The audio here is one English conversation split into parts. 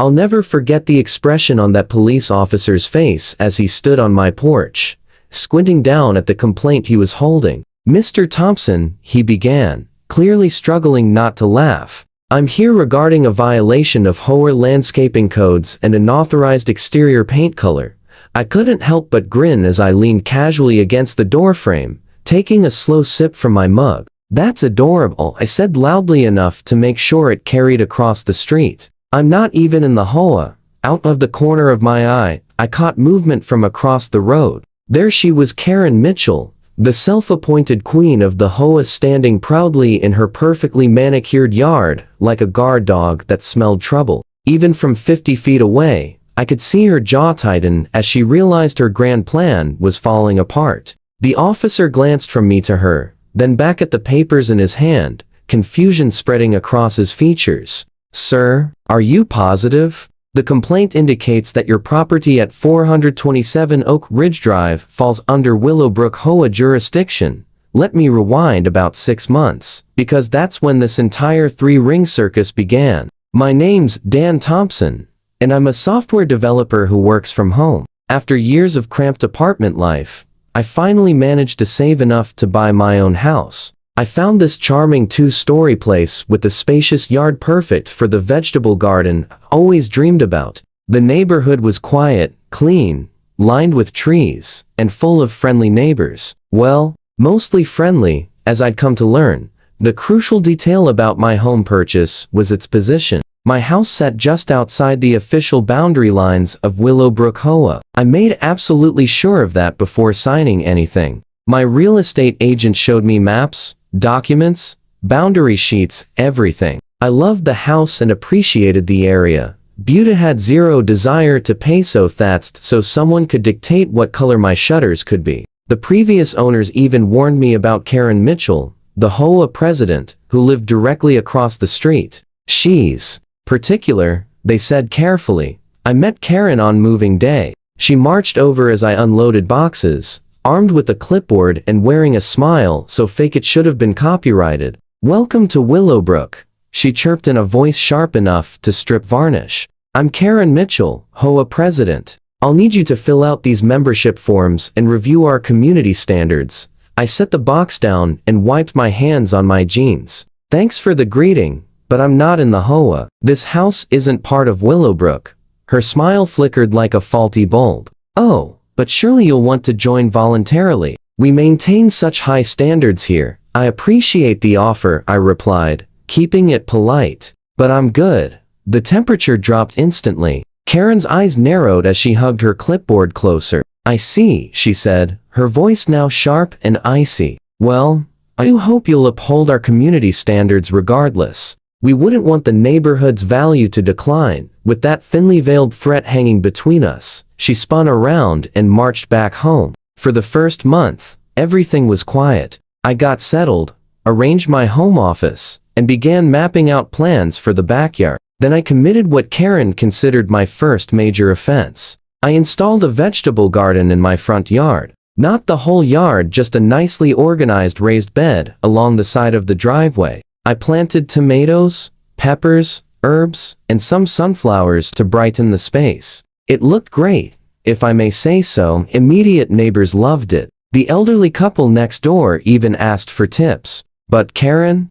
I'll never forget the expression on that police officer's face as he stood on my porch, squinting down at the complaint he was holding. "Mr. Thompson," he began, clearly struggling not to laugh. "I'm here regarding a violation of HOA landscaping codes and unauthorized exterior paint color." I couldn't help but grin as I leaned casually against the doorframe, taking a slow sip from my mug. "That's adorable," I said loudly enough to make sure it carried across the street. "I'm not even in the HOA." Out of the corner of my eye, I caught movement from across the road. There she was, Karen Mitchell, the self-appointed queen of the HOA, standing proudly in her perfectly manicured yard, like a guard dog that smelled trouble. Even from 50 feet away, I could see her jaw tighten as she realized her grand plan was falling apart. The officer glanced from me to her, then back at the papers in his hand, confusion spreading across his features. "Sir, are you positive? The complaint indicates that your property at 427 Oak Ridge Drive falls under Willowbrook HOA jurisdiction." Let me rewind about 6 months, because that's when this entire three-ring circus began. "My name's Dan Thompson, and I'm a software developer who works from home. After years of cramped apartment life, I finally managed to save enough to buy my own house. I found this charming 2-story place with a spacious yard perfect for the vegetable garden I always dreamed about. The neighborhood was quiet, clean, lined with trees, and full of friendly neighbors. Well, mostly friendly, as I'd come to learn. The crucial detail about my home purchase was its position. My house sat just outside the official boundary lines of Willowbrook HOA. I made absolutely sure of that before signing anything. My real estate agent showed me maps, documents, boundary sheets, everything. I loved the house and appreciated the area. Buta had zero desire to pay so someone could dictate what color my shutters could be. The previous owners even warned me about Karen Mitchell, the HOA president, who lived directly across the street. "She's particular," they said carefully. I met Karen on moving day. She marched over as I unloaded boxes, armed with a clipboard and wearing a smile so fake it should have been copyrighted. "Welcome to Willowbrook," she chirped in a voice sharp enough to strip varnish. "I'm Karen Mitchell, HOA president. I'll need you to fill out these membership forms and review our community standards." I set the box down and wiped my hands on my jeans. "Thanks for the greeting, but I'm not in the HOA. This house isn't part of Willowbrook." Her smile flickered like a faulty bulb. "Oh, but surely you'll want to join voluntarily. We maintain such high standards here." "I appreciate the offer," I replied, keeping it polite. "But I'm good." The temperature dropped instantly. Karen's eyes narrowed as she hugged her clipboard closer. "I see," she said, her voice now sharp and icy. "Well, I do hope you'll uphold our community standards regardless. We wouldn't want the neighborhood's value to decline." With that thinly veiled threat hanging between us, she spun around and marched back home. For the first month, everything was quiet. I got settled, arranged my home office, and began mapping out plans for the backyard. Then I committed what Karen considered my first major offense. I installed a vegetable garden in my front yard. Not the whole yard, just a nicely organized raised bed along the side of the driveway. I planted tomatoes, peppers, herbs, and some sunflowers to brighten the space. It looked great, if I may say so. Immediate neighbors loved it. The elderly couple next door even asked for tips. But Karen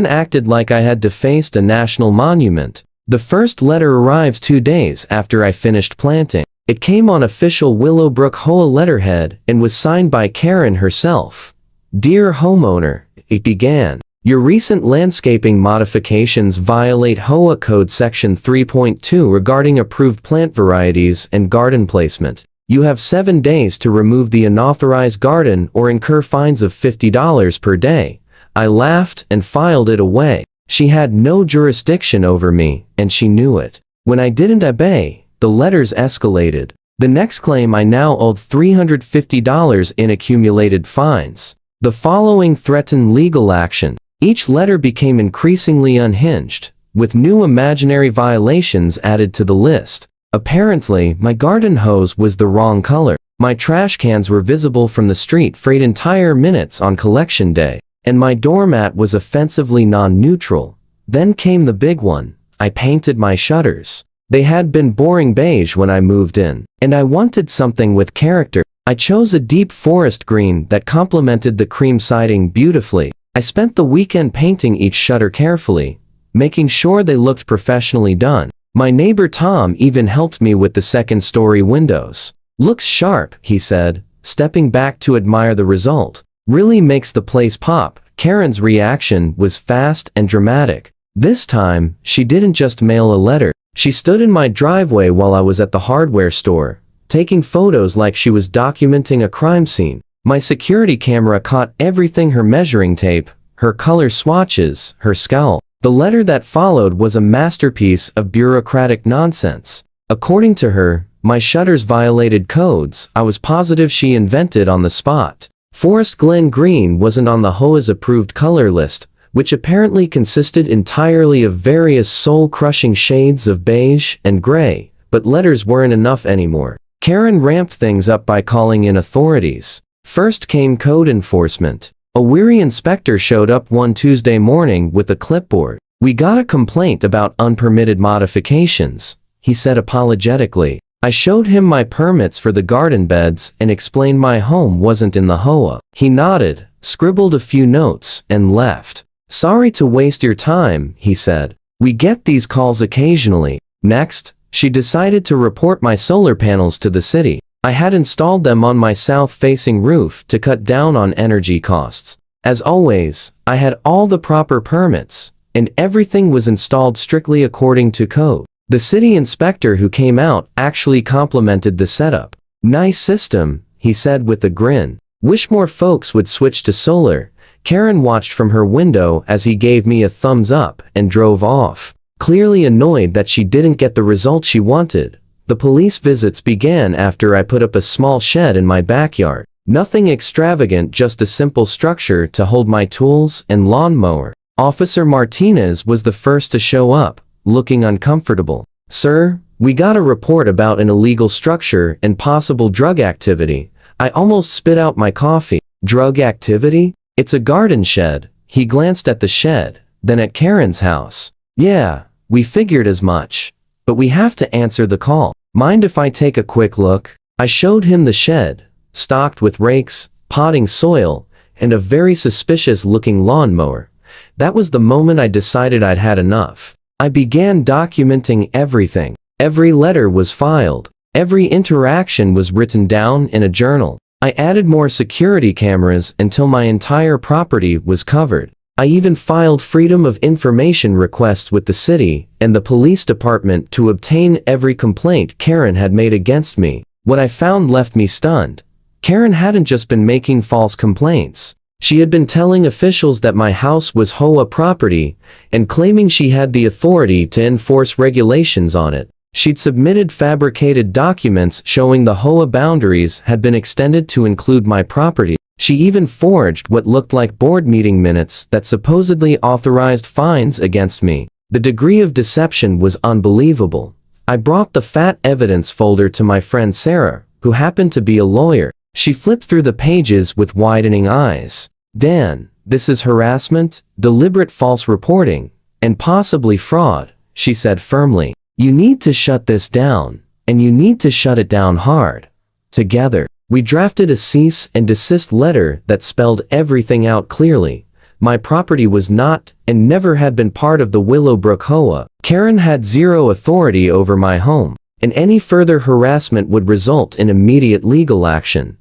acted like I had defaced a national monument. The first letter arrived 2 days after I finished planting. It came on official Willowbrook HOA letterhead and was signed by Karen herself. "Dear homeowner," it began, "your recent landscaping modifications violate HOA Code Section 3.2 regarding approved plant varieties and garden placement. You have 7 days to remove the unauthorized garden or incur fines of $50 per day." I laughed and filed it away. She had no jurisdiction over me, and she knew it. When I didn't obey, the letters escalated. The next claim, I now owed $350 in accumulated fines. The following threatened legal action. Each letter became increasingly unhinged, with new imaginary violations added to the list. Apparently, my garden hose was the wrong color. My trash cans were visible from the street for 8 entire minutes on collection day, and my doormat was offensively non-neutral. Then came the big one. I painted my shutters. They had been boring beige when I moved in, and I wanted something with character. I chose a deep forest green that complemented the cream siding beautifully. I spent the weekend painting each shutter carefully, making sure they looked professionally done. My neighbor Tom even helped me with the second-story windows. "Looks sharp," he said, stepping back to admire the result. "Really makes the place pop." Karen's reaction was fast and dramatic. This time, she didn't just mail a letter. She stood in my driveway while I was at the hardware store, taking photos like she was documenting a crime scene. My security camera caught everything: her measuring tape, her color swatches, her scowl. The letter that followed was a masterpiece of bureaucratic nonsense. According to her, my shutters violated codes I was positive she invented on the spot. Forest Glen Green wasn't on the HOA's approved color list, which apparently consisted entirely of various soul-crushing shades of beige and gray, but letters weren't enough anymore. Karen ramped things up by calling in authorities. First came code enforcement. A weary inspector showed up one Tuesday morning with a clipboard. "We got a complaint about unpermitted modifications," he said apologetically. I showed him my permits for the garden beds and explained my home wasn't in the HOA. He nodded, scribbled a few notes, and left. "Sorry to waste your time," he said. "We get these calls occasionally." Next, she decided to report my solar panels to the city. I had installed them on my south-facing roof to cut down on energy costs. As always, I had all the proper permits, and everything was installed strictly according to code. The city inspector who came out actually complimented the setup. "Nice system," he said with a grin. "Wish more folks would switch to solar." Karen watched from her window as he gave me a thumbs up and drove off, clearly annoyed that she didn't get the result she wanted. The police visits began after I put up a small shed in my backyard. Nothing extravagant, just a simple structure to hold my tools and lawnmower. Officer Martinez was the first to show up, looking uncomfortable. "Sir, we got a report about an illegal structure and possible drug activity." I almost spit out my coffee. "Drug activity? It's a garden shed." He glanced at the shed, then at Karen's house. "Yeah, we figured as much. But we have to answer the call. Mind if I take a quick look?" I showed him the shed, stocked with rakes, potting soil, and a very suspicious-looking lawnmower. That was the moment I decided I'd had enough. I began documenting everything. Every letter was filed. Every interaction was written down in a journal. I added more security cameras until my entire property was covered. I even filed Freedom of Information requests with the city and the police department to obtain every complaint Karen had made against me. What I found left me stunned. Karen hadn't just been making false complaints. She had been telling officials that my house was HOA property and claiming she had the authority to enforce regulations on it. She'd submitted fabricated documents showing the HOA boundaries had been extended to include my property. She even forged what looked like board meeting minutes that supposedly authorized fines against me. The degree of deception was unbelievable. I brought the fat evidence folder to my friend Sarah, who happened to be a lawyer. She flipped through the pages with widening eyes. "Dan, this is harassment, deliberate false reporting, and possibly fraud," she said firmly. "You need to shut this down, and you need to shut it down hard." Together, we drafted a cease and desist letter that spelled everything out clearly. My property was not and never had been part of the Willowbrook HOA. Karen had zero authority over my home, and any further harassment would result in immediate legal action.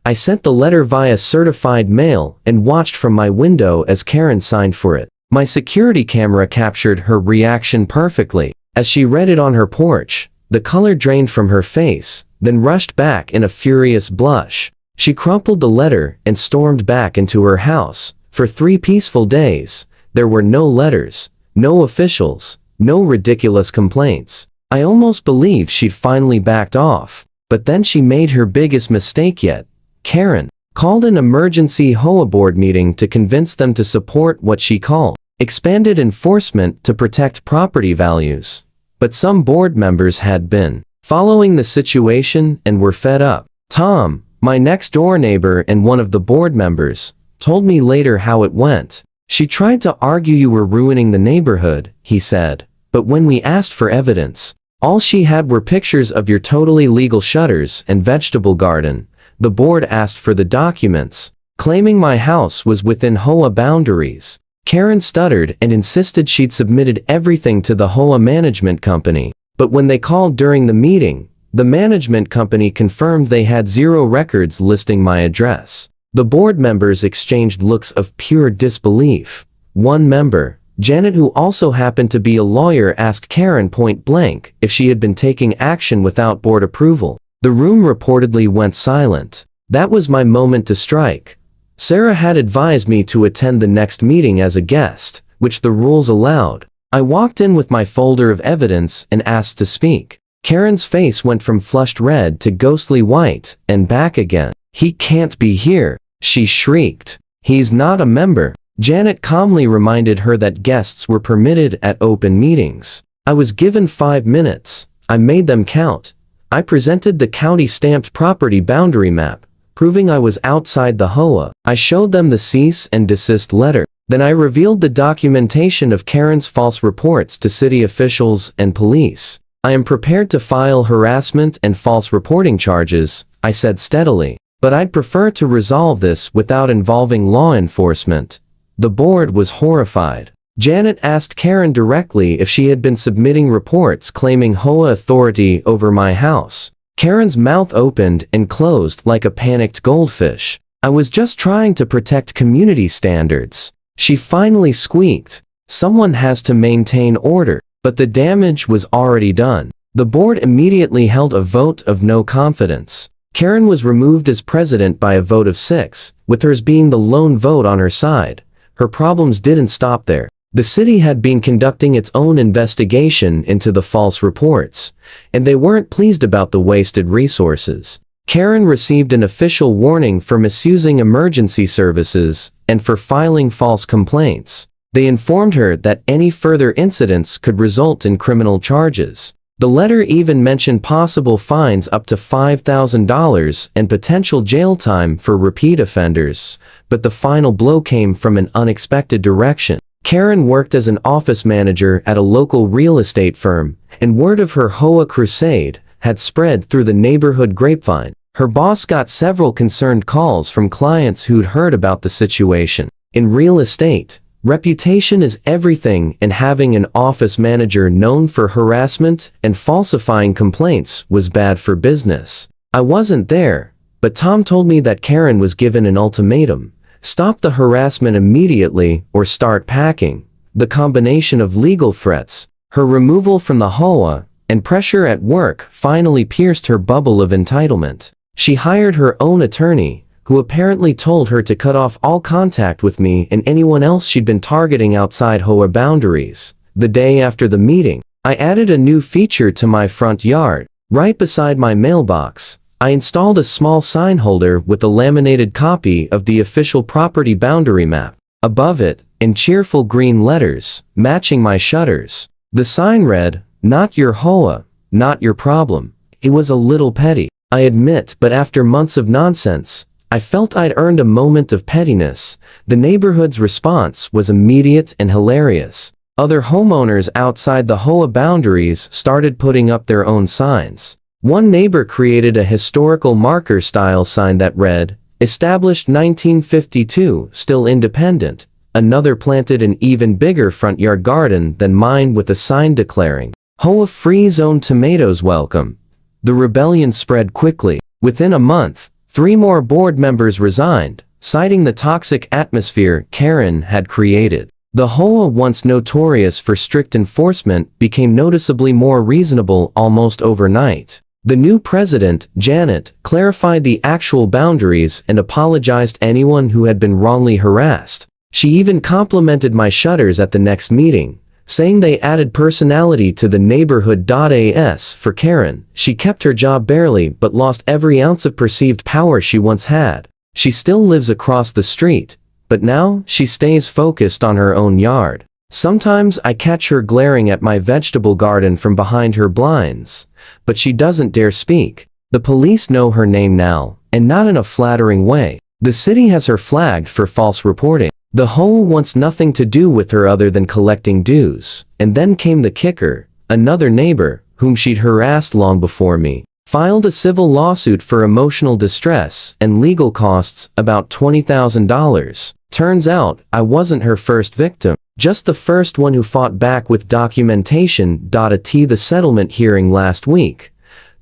I sent the letter via certified mail and watched from my window as Karen signed for it. My security camera captured her reaction perfectly. As she read it on her porch, the color drained from her face, then rushed back in a furious blush. She crumpled the letter and stormed back into her house. For 3 peaceful days, there were no letters, no officials, no ridiculous complaints. I almost believed she'd finally backed off, but then she made her biggest mistake yet. Karen called an emergency HOA board meeting to convince them to support what she called expanded enforcement to protect property values. But some board members had been following the situation and were fed up. Tom, my next-door neighbor and one of the board members, told me later how it went. "She tried to argue you were ruining the neighborhood," he said, "but when we asked for evidence, All she had were pictures of your totally legal shutters and vegetable garden. The board asked for the documents, claiming my house was within HOA boundaries. Karen stuttered and insisted she'd submitted everything to the HOA management company. But when they called during the meeting, the management company confirmed they had zero records listing my address. The board members exchanged looks of pure disbelief. One member, Janet, who also happened to be a lawyer, asked Karen point blank if she had been taking action without board approval. The room reportedly went silent. That was my moment to strike. Sarah had advised me to attend the next meeting as a guest, which the rules allowed. I walked in with my folder of evidence and asked to speak. Karen's face went from flushed red to ghostly white, and back again. "He can't be here," she shrieked. "He's not a member." Janet calmly reminded her that guests were permitted at open meetings. I was given 5 minutes. I made them count. I presented the county-stamped property boundary map, proving I was outside the HOA. I showed them the cease and desist letter. Then I revealed the documentation of Karen's false reports to city officials and police. "I am prepared to file harassment and false reporting charges," I said steadily. "But I'd prefer to resolve this without involving law enforcement." The board was horrified. Janet asked Karen directly if she had been submitting reports claiming HOA authority over my house. Karen's mouth opened and closed like a panicked goldfish. "I was just trying to protect community standards," she finally squeaked. "Someone has to maintain order." But the damage was already done. The board immediately held a vote of no confidence. Karen was removed as president by a vote of 6, with hers being the lone vote on her side. Her problems didn't stop there. The city had been conducting its own investigation into the false reports, and they weren't pleased about the wasted resources. Karen received an official warning for misusing emergency services and for filing false complaints. They informed her that any further incidents could result in criminal charges. The letter even mentioned possible fines up to $5,000 and potential jail time for repeat offenders, but the final blow came from an unexpected direction. Karen worked as an office manager at a local real estate firm, and word of her HOA crusade had spread through the neighborhood grapevine. Her boss got several concerned calls from clients who'd heard about the situation. In real estate, reputation is everything, and having an office manager known for harassment and falsifying complaints was bad for business. I wasn't there, but Tom told me that Karen was given an ultimatum: stop the harassment immediately or start packing. The combination of legal threats, her removal from the HOA, and pressure at work finally pierced her bubble of entitlement. She hired her own attorney, who apparently told her to cut off all contact with me and anyone else she'd been targeting outside HOA boundaries. The day after the meeting, I added a new feature to my front yard. Right beside my mailbox, I installed a small sign holder with a laminated copy of the official property boundary map. Above it, in cheerful green letters, matching my shutters, the sign read, "Not your HOA, not your problem." It was a little petty, I admit, but after months of nonsense, I felt I'd earned a moment of pettiness. The neighborhood's response was immediate and hilarious. Other homeowners outside the HOA boundaries started putting up their own signs. One neighbor created a historical marker-style sign that read, "Established 1952, still independent." Another planted an even bigger front yard garden than mine with a sign declaring, "HOA-free zone tomatoes welcome." The rebellion spread quickly. Within a month, 3 more board members resigned, citing the toxic atmosphere Karen had created. The HOA, once notorious for strict enforcement, became noticeably more reasonable almost overnight. The new president, Janet, clarified the actual boundaries and apologized to anyone who had been wrongly harassed. She even complimented my shutters at the next meeting, saying they added personality to the neighborhood.as for Karen. She kept her job barely but lost every ounce of perceived power she once had. She still lives across the street, but now she stays focused on her own yard. Sometimes I catch her glaring at my vegetable garden from behind her blinds, but she doesn't dare speak. The police know her name now, and not in a flattering way. The city has her flagged for false reporting. The HOA wants nothing to do with her other than collecting dues. And then came the kicker. Another neighbor, whom she'd harassed long before me, filed a civil lawsuit for emotional distress and legal costs about $20,000. Turns out, I wasn't her first victim, just the first one who fought back with documentation. At the settlement hearing last week,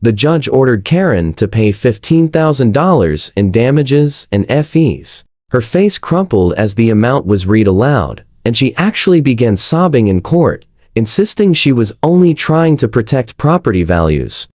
the judge ordered Karen to pay $15,000 in damages and fees. Her face crumpled as the amount was read aloud, and she actually began sobbing in court, insisting she was only trying to protect property values.